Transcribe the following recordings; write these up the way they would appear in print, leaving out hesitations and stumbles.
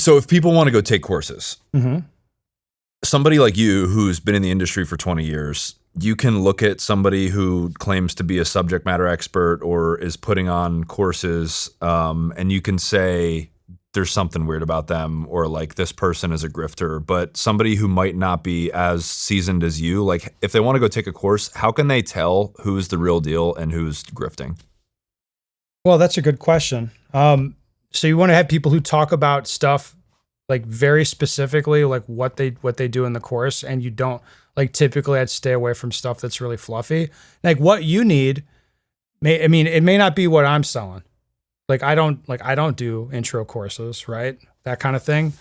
So if people want to go take courses, somebody like you who's been in the industry for 20 years, you can look at somebody who claims to be a subject matter expert or is putting on courses, and you can say there's something weird about them, or like this person is a grifter. But somebody who might not be as seasoned as you, like if they want to go take a course, how can they tell who's the real deal and who's grifting? Well, that's a good question. So you want to have people who talk about stuff like very specifically, like what they do in the course, and you don't like typically I'd stay away from stuff that's really fluffy. Like what you need it may not be what I'm selling. Like I don't do intro courses, right? That kind of thing.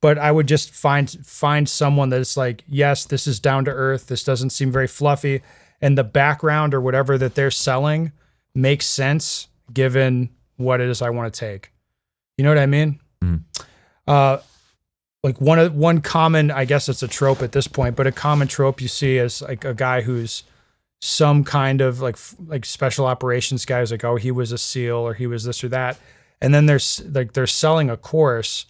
But I would just find someone that's like, yes, this is down to earth. This doesn't seem very fluffy, and the background or whatever that they're selling makes sense given what it is I want to take. You know what I mean? Like one common, I guess it's a trope at this point, but a common trope you see is like a guy who's some kind of like special operations guy who's like, oh, he was a SEAL or he was this or that. And then they're selling a course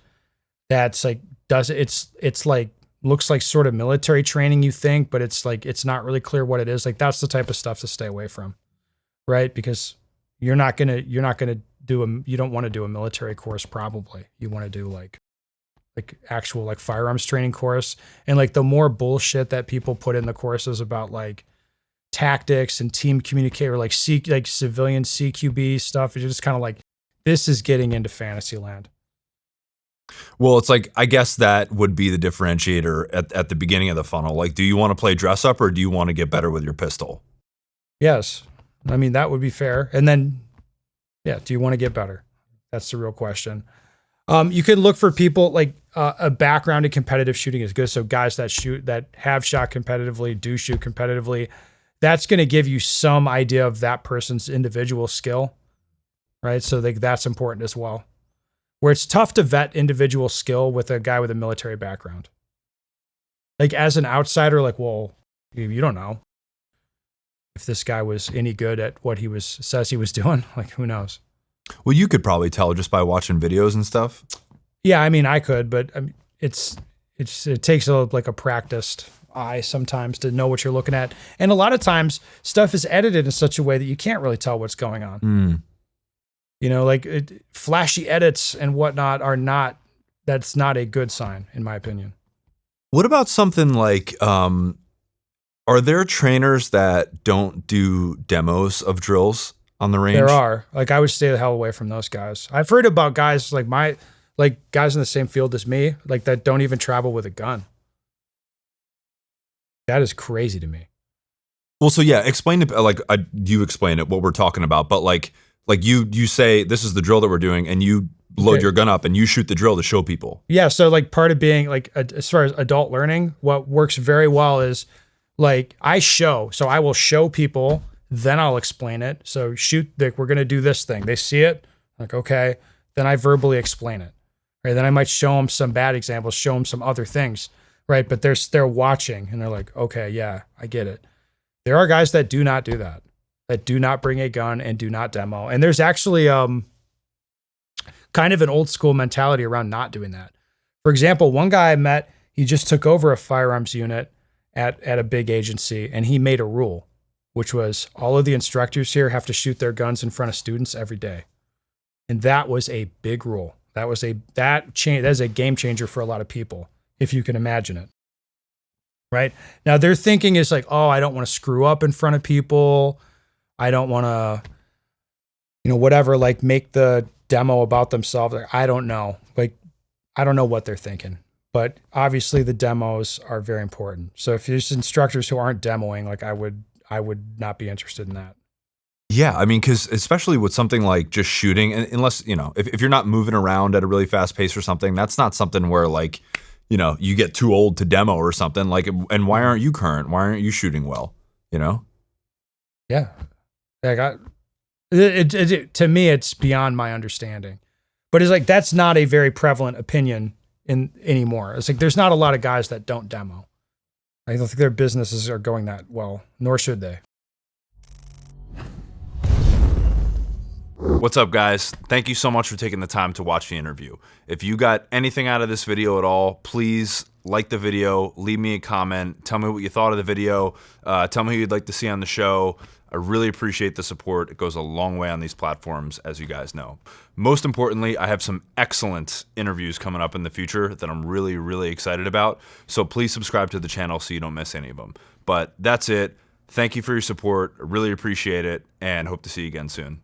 that's like, it's like, looks like sort of military training, you think, but it's like, it's not really clear what it is. Like that's the type of stuff to stay away from, right? Because you don't want to do a military course. Probably you want to do like actual like firearms training course. And like the more bullshit that people put in the courses about like tactics and team communicate or like civilian CQB stuff, it's just kind of like, this is getting into fantasy land. Well, it's like, I guess that would be the differentiator at the beginning of the funnel. Like, do you want to play dress up or do you want to get better with your pistol? Yes. I mean, that would be fair. And then, yeah, do you want to get better? That's the real question. You could look for people like a background in competitive shooting is good. So guys that have shot competitively, do shoot competitively, that's going to give you some idea of that person's individual skill, right? So that's important as well. Where it's tough to vet individual skill with a guy with a military background. Like as an outsider, like, well, you don't know if this guy was any good at what says he was doing. Like, who knows? Well, you could probably tell just by watching videos and stuff. Yeah, I mean, I could, but it takes a practiced eye sometimes to know what you're looking at. And a lot of times stuff is edited in such a way that you can't really tell what's going on. You know, like flashy edits and whatnot that's not a good sign, in my opinion. What about something like, are there trainers that don't do demos of drills on the range? There are. Like I would stay the hell away from those guys. I've heard about guys like guys in the same field as me, like that don't even travel with a gun. That is crazy to me. Well, so yeah, explain it. You explain it, what we're talking about, but like you say, this is the drill that we're doing, and you load your gun up and you shoot the drill to show people. Yeah. So like part of being like, as far as adult learning, what works very well is like I will show people, then I'll explain it. So we're going to do this thing. They see it. Like, okay. Then I verbally explain it. Right. Then I might show them some bad examples, show them some other things. Right. But they're watching and they're like, okay, yeah, I get it. There are guys that do not do that do not bring a gun and do not demo. And there's actually kind of an old school mentality around not doing that. For example, one guy I met, he just took over a firearms unit at a big agency, and he made a rule, which was all of the instructors here have to shoot their guns in front of students every day. And that was a big rule. That is a game changer for a lot of people, if you can imagine it. Right? Now their thinking is like, oh, I don't want to screw up in front of people. I don't want to, whatever, like make the demo about themselves. Like, I don't know. Like, I don't know what they're thinking, but obviously the demos are very important. So if there's instructors who aren't demoing, like I would not be interested in that. Yeah. I mean, cause especially with something like just shooting, unless, if you're not moving around at a really fast pace or something, that's not something where like, you get too old to demo or something like, and why aren't you current? Why aren't you shooting well? Yeah. To me, it's beyond my understanding, but it's like, that's not a very prevalent opinion anymore. It's like, there's not a lot of guys that don't demo. I don't think their businesses are going that well, nor should they. What's up, guys? Thank you so much for taking the time to watch the interview. If you got anything out of this video at all, please like the video, leave me a comment, tell me what you thought of the video, tell me who you'd like to see on the show. I really appreciate the support. It goes a long way on these platforms, as you guys know. Most importantly, I have some excellent interviews coming up in the future that I'm really, really excited about. So please subscribe to the channel so you don't miss any of them. But that's it. Thank you for your support. I really appreciate it, and hope to see you again soon.